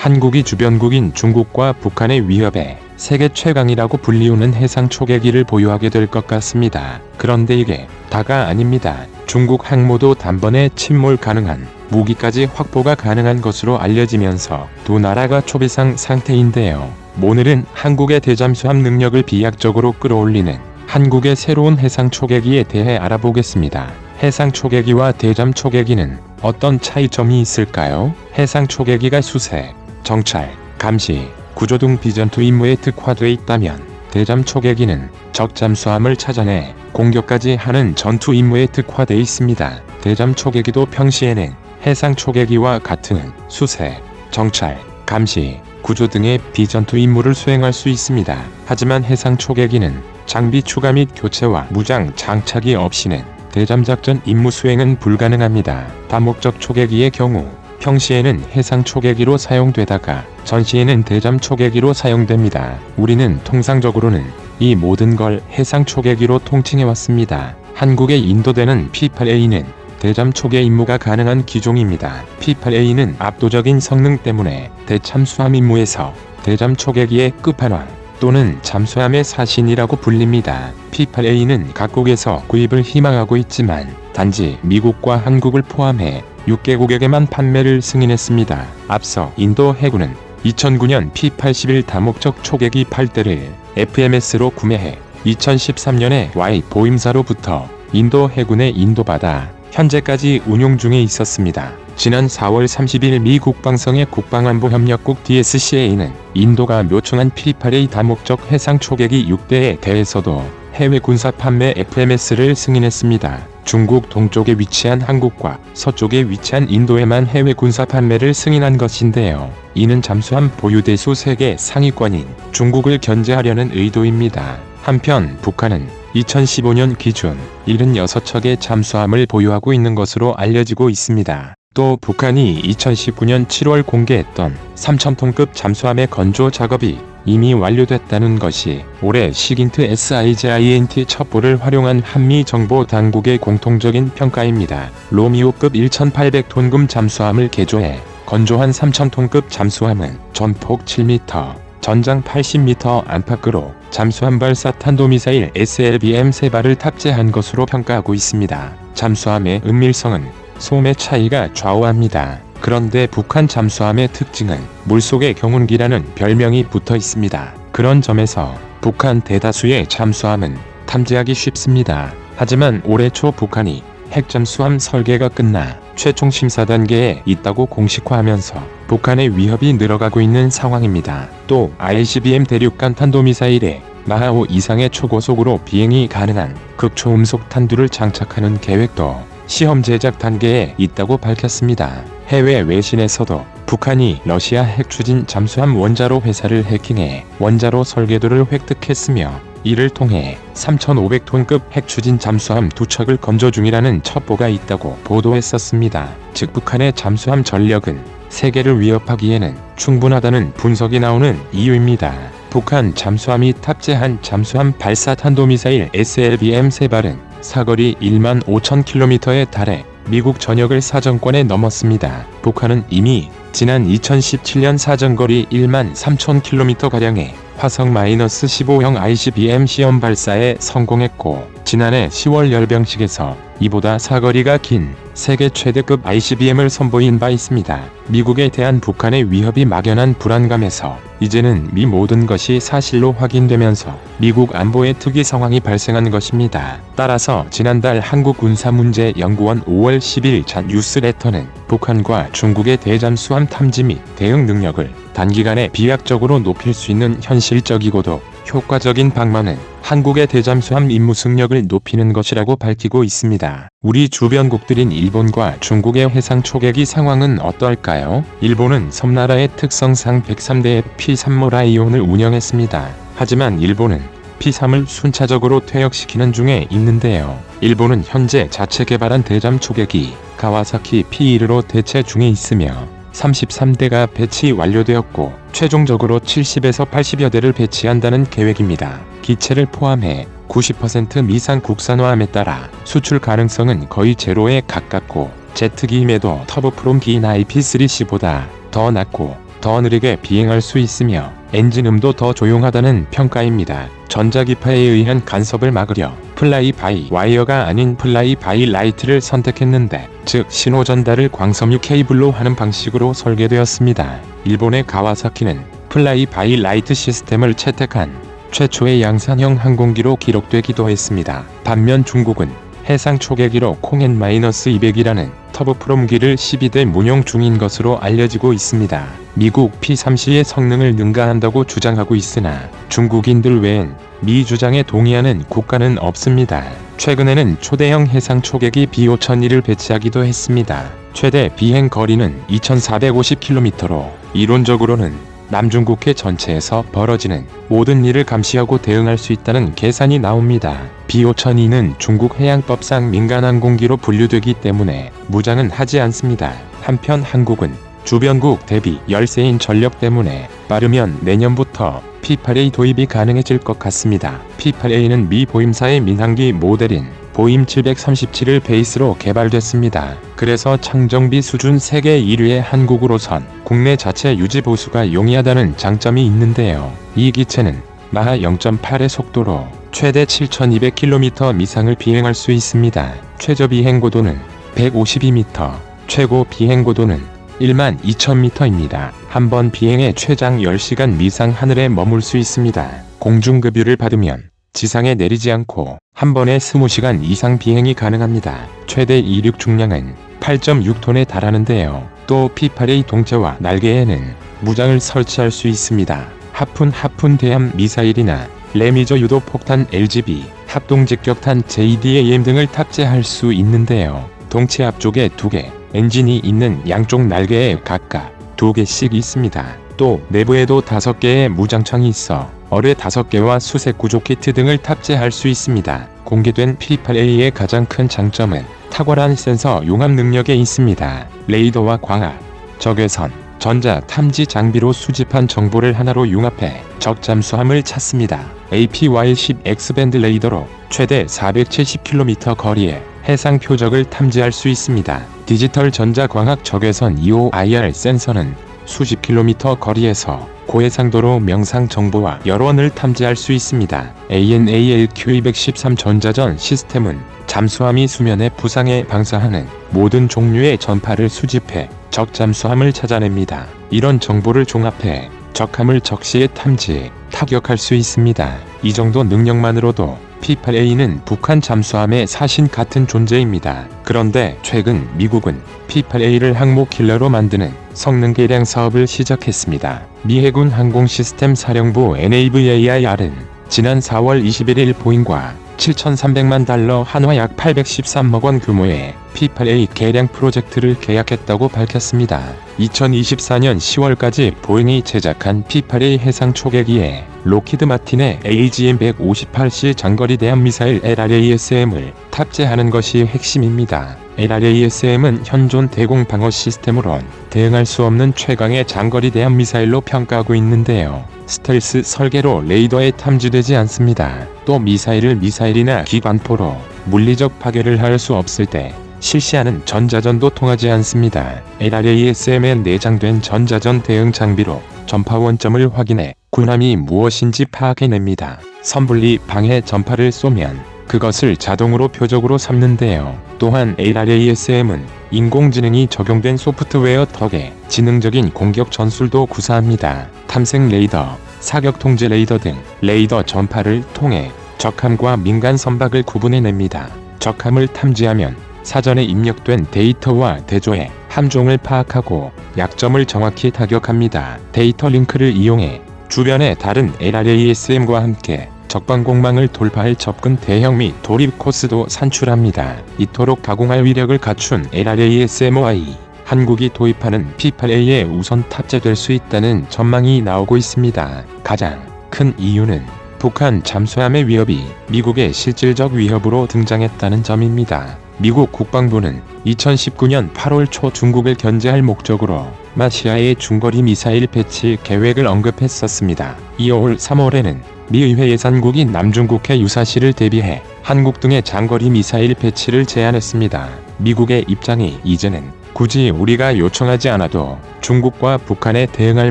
한국이 주변국인 중국과 북한의 위협에 세계 최강이라고 불리우는 해상 초계기를 보유하게 될 것 같습니다. 그런데 이게 다가 아닙니다. 중국 항모도 단번에 침몰 가능한 무기까지 확보가 가능한 것으로 알려지면서 두 나라가 초비상 상태인데요. 오늘은 한국의 대잠수함 능력을 비약적으로 끌어올리는 한국의 새로운 해상 초계기에 대해 알아보겠습니다. 해상 초계기와 대잠 초계기는 어떤 차이점이 있을까요? 해상 초계기가 수색, 정찰, 감시, 구조 등 비전투 임무에 특화되어 있다면 대잠 초계기는 적 잠수함을 찾아내 공격까지 하는 전투 임무에 특화되어 있습니다. 대잠 초계기도 평시에는 해상 초계기와 같은 수색, 정찰, 감시, 구조 등의 비전투 임무를 수행할 수 있습니다. 하지만 해상 초계기는 장비 추가 및 교체와 무장 장착이 없이는 대잠 작전 임무 수행은 불가능합니다. 다목적 초계기의 경우 평시에는 해상 초계기로 사용되다가 전시에는 대잠 초계기로 사용됩니다. 우리는 통상적으로는 이 모든 걸 해상 초계기로 통칭해왔습니다. 한국에 인도되는 P-8A는 대잠 초계 임무가 가능한 기종입니다. P-8A는 압도적인 성능 때문에 대참수함 임무에서 대잠 초계기의 끝판왕 또는 잠수함의 사신이라고 불립니다. P-8A는 각국에서 구입을 희망하고 있지만 단지 미국과 한국을 포함해 6개국에게만 판매를 승인했습니다. 앞서 인도 해군은 2009년 P-81 다목적 초계기 8대를 FMS로 구매해 2013년에 Y 보임사로부터 인도 해군에 인도받아 현재까지 운용 중에 있었습니다. 지난 4월 30일 미 국방성의 국방안보협력국 DSCA는 인도가 묘청한 P-8A 다목적 해상 초계기 6대에 대해서도 해외 군사 판매 FMS를 승인했습니다. 중국 동쪽에 위치한 한국과 서쪽에 위치한 인도에만 해외 군사 판매를 승인한 것인데요. 이는 잠수함 보유 대수 세계 상위권인 중국을 견제하려는 의도입니다. 한편 북한은 2015년 기준 76척의 잠수함을 보유하고 있는 것으로 알려지고 있습니다. 또 북한이 2019년 7월 공개했던 3,000톤급 잠수함의 건조 작업이 이미 완료됐다는 것이 올해 시긴트 SIGINT 첩보를 활용한 한미 정보 당국의 공통적인 평가입니다. 로미오급 1,800톤급 잠수함을 개조해 건조한 3,000톤급 잠수함은 전폭 7m, 전장 80m 안팎으로 잠수함 발사 탄도미사일 SLBM 3발을 탑재한 것으로 평가하고 있습니다. 잠수함의 은밀성은 소음의 차이가 좌우합니다. 그런데 북한 잠수함의 특징은 물속의 경운기라는 별명이 붙어 있습니다. 그런 점에서 북한 대다수의 잠수함은 탐지하기 쉽습니다. 하지만 올해 초 북한이 핵잠수함 설계가 끝나 최종 심사 단계에 있다고 공식화하면서 북한의 위협이 늘어가고 있는 상황입니다. 또 ICBM 대륙간 탄도미사일에 마하 5 이상의 초고속으로 비행이 가능한 극초음속 탄두를 장착하는 계획도 시험 제작 단계에 있다고 밝혔습니다. 해외 외신에서도 북한이 러시아 핵추진 잠수함 원자로 회사를 해킹해 원자로 설계도를 획득했으며 이를 통해 3,500톤급 핵추진 잠수함 2척을 건조 중이라는 첩보가 있다고 보도했었습니다. 즉 북한의 잠수함 전력은 세계를 위협하기에는 충분하다는 분석이 나오는 이유입니다. 북한 잠수함이 탑재한 잠수함 발사 탄도미사일 SLBM 3발은 사거리 15,000km에 달해 미국 전역을 사정권에 넘었습니다. 북한은 이미 지난 2017년 사정거리 13,000km가량의 화성-15형 ICBM 시험 발사에 성공했고 지난해 10월 열병식에서 이보다 사거리가 긴 세계 최대급 ICBM을 선보인 바 있습니다. 미국에 대한 북한의 위협이 막연한 불안감에서 이제는 미 모든 것이 사실로 확인되면서 미국 안보에 특이 상황이 발생한 것입니다. 따라서 지난달 한국군사문제연구원 5월 10일 자 뉴스레터는 북한과 중국의 대잠수함 탐지 및 대응 능력을 단기간에 비약적으로 높일 수 있는 현실적이고도 효과적인 방법은 한국의 대잠수함 임무 승력을 높이는 것이라고 밝히고 있습니다. 우리 주변국들인 일본과 중국의 해상 초계기 상황은 어떨까요? 일본은 섬나라의 특성상 103대의 P-3 라이온을 운영했습니다. 하지만 일본은 P-3을 순차적으로 퇴역시키는 중에 있는데요. 일본은 현재 자체 개발한 대잠 초계기 가와사키 P1로 대체 중에 있으며 33대가 배치 완료되었고 최종적으로 70에서 80여 대를 배치한다는 계획입니다. 기체를 포함해 90% 미상 국산화함에 따라 수출 가능성은 거의 제로에 가깝고 제트기임에도 터보프롬 기인 IP3C보다 더 낮고 더 느리게 비행할 수 있으며 엔진음도 더 조용하다는 평가입니다. 전자기파에 의한 간섭을 막으려 플라이 바이 와이어가 아닌 플라이 바이 라이트를 선택했는데, 즉 신호 전달을 광섬유 케이블로 하는 방식으로 설계되었습니다. 일본의 가와사키는 플라이 바이 라이트 시스템을 채택한 최초의 양산형 항공기로 기록되기도 했습니다. 반면 중국은 해상 초계기로 콩-200이라는 터보프롬기를 12대 운용 중인 것으로 알려지고 있습니다. 미국 P-3C의 성능을 능가한다고 주장하고 있으나 중국인들 외엔 미 주장에 동의하는 국가는 없습니다. 최근에는 초대형 해상 초계기 B5001을 배치하기도 했습니다. 최대 비행 거리는 2450km로 이론적으로는 남중국해 전체에서 벌어지는 모든 일을 감시하고 대응할 수 있다는 계산이 나옵니다. B5002는 중국 해양법상 민간항공기로 분류되기 때문에 무장은 하지 않습니다. 한편 한국은 주변국 대비 열세인 전력 때문에 빠르면 내년부터 P8A 도입이 가능해질 것 같습니다. P8A는 미 보임사의 민항기 모델인 보임 737을 베이스로 개발됐습니다. 그래서 창정비 수준 세계 1위의 한국으로선 국내 자체 유지 보수가 용이하다는 장점이 있는데요. 이 기체는 마하 0.8의 속도로 최대 7200km 이상을 비행할 수 있습니다. 최저 비행고도는 152m, 최고 비행고도는 12,000m입니다. 한 번 비행에 최장 10시간 이상 하늘에 머물 수 있습니다. 공중급유를 받으면 지상에 내리지 않고 한 번에 20시간 이상 비행이 가능합니다. 최대 이륙 중량은 8.6톤에 달하는데요. 또 P8A 동체와 날개에는 무장을 설치할 수 있습니다. 하푼 대함 미사일이나 레미저 유도 폭탄 LGB, 합동 직격탄 JDAM 등을 탑재할 수 있는데요. 동체 앞쪽에 2개, 엔진이 있는 양쪽 날개에 각각 2개씩 있습니다. 또 내부에도 5개의 무장창이 있어 어뢰 5개와 수색 구조 키트 등을 탑재할 수 있습니다. 공개된 P8A의 가장 큰 장점은 탁월한 센서 융합 능력에 있습니다. 레이더와 광학, 적외선, 전자 탐지 장비로 수집한 정보를 하나로 융합해 적 잠수함을 찾습니다. APY-10 X밴드 레이더로 최대 470km 거리에 해상 표적을 탐지할 수 있습니다. 디지털 전자광학 적외선 EOIR 센서는 수십 킬로미터 거리에서 고해상도로 명상 정보와 여론을 탐지할 수 있습니다. ANALQ-213 전자전 시스템은 잠수함이 수면에 부상해 방사하는 모든 종류의 전파를 수집해 적 잠수함을 찾아냅니다. 이런 정보를 종합해 적함을 적시에 탐지, 타격할 수 있습니다. 이 정도 능력만으로도 P8A는 북한 잠수함의 사신 같은 존재입니다. 그런데 최근 미국은 P8A를 항모 킬러로 만드는 성능 개량 사업을 시작했습니다. 미 해군 항공시스템 사령부 NAVAIR은 지난 4월 21일 보잉과 7,300만 달러 한화 약 813억 원 규모의 P8A 개량 프로젝트를 계약했다고 밝혔습니다. 2024년 10월까지 보잉이 제작한 P8A 해상 초계기에 록히드 마틴의 AGM-158C 장거리 대함 미사일 LRASM을 탑재하는 것이 핵심입니다. LRASM은 현존 대공 방어 시스템으론 대응할 수 없는 최강의 장거리 대함 미사일로 평가하고 있는데요. 스텔스 설계로 레이더에 탐지되지 않습니다. 또 미사일을 미사일이나 기관포로 물리적 파괴를 할 수 없을 때 실시하는 전자전도 통하지 않습니다. LRASM에 내장된 전자전 대응 장비로 전파 원점을 확인해 군함이 무엇인지 파악해냅니다. 선분리 방해 전파를 쏘면 그것을 자동으로 표적으로 삼는데요. 또한 LRASM은 인공지능이 적용된 소프트웨어 덕에 지능적인 공격 전술도 구사합니다. 탐색 레이더, 사격 통제 레이더 등 레이더 전파를 통해 적함과 민간 선박을 구분해냅니다. 적함을 탐지하면 사전에 입력된 데이터와 대조해 함종을 파악하고 약점을 정확히 타격합니다. 데이터 링크를 이용해 주변의 다른 LRASM과 함께 적방공망을 돌파할 접근 대형 및 돌입 코스도 산출합니다. 이토록 가공할 위력을 갖춘 LRASMY, 한국이 도입하는 P8A에 우선 탑재될 수 있다는 전망이 나오고 있습니다. 가장 큰 이유는 북한 잠수함의 위협이 미국의 실질적 위협으로 등장했다는 점입니다. 미국 국방부는 2019년 8월 초 중국을 견제할 목적으로 마시아의 중거리 미사일 배치 계획을 언급했었습니다. 이어 3월에는 미 의회 예산국인 남중국해 유사시를 대비해 한국 등의 장거리 미사일 배치를 제안했습니다. 미국의 입장이 이제는 굳이 우리가 요청하지 않아도 중국과 북한에 대응할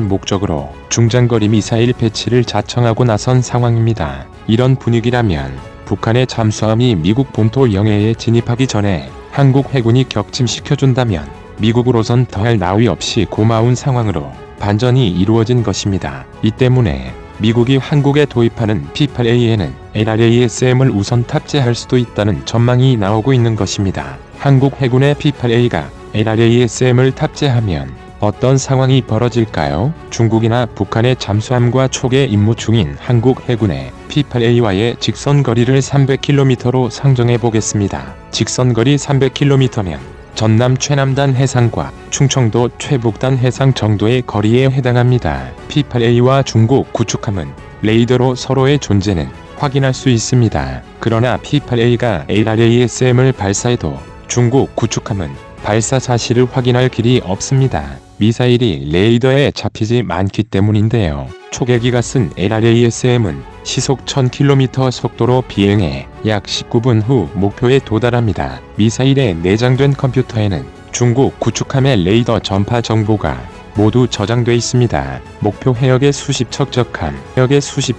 목적으로 중장거리 미사일 배치를 자청하고 나선 상황입니다. 이런 분위기라면 북한의 잠수함이 미국 본토 영해에 진입하기 전에 한국 해군이 격침시켜준다면 미국으로선 더할 나위 없이 고마운 상황으로 반전이 이루어진 것입니다. 이 때문에 미국이 한국에 도입하는 P-8A에는 LRASM을 우선 탑재할 수도 있다는 전망이 나오고 있는 것입니다. 한국 해군의 P-8A가 LRASM을 탑재하면 어떤 상황이 벌어질까요? 중국이나 북한의 잠수함과 초계 임무 중인 한국 해군의 P-8A와의 직선거리를 300km로 상정해 보겠습니다. 직선거리 300km면 전남 최남단 해상과 충청도 최북단 해상 정도의 거리에 해당합니다. P-8A와 중국 구축함은 레이더로 서로의 존재는 확인할 수 있습니다. 그러나 P-8A가 LRASM을 발사해도 중국 구축함은 발사 사실을 확인할 길이 없습니다. 미사일이 레이더에 잡히지 않기 때문인데요. 초계기가 쓴 LRASM은 시속 1000km 속도로 비행해 약 19분 후 목표에 도달합니다. 미사일에 내장된 컴퓨터에는 중국 구축함의 레이더 전파 정보가 모두 저장돼 있습니다. 목표 해역의 수십 척적함, 해역의 수십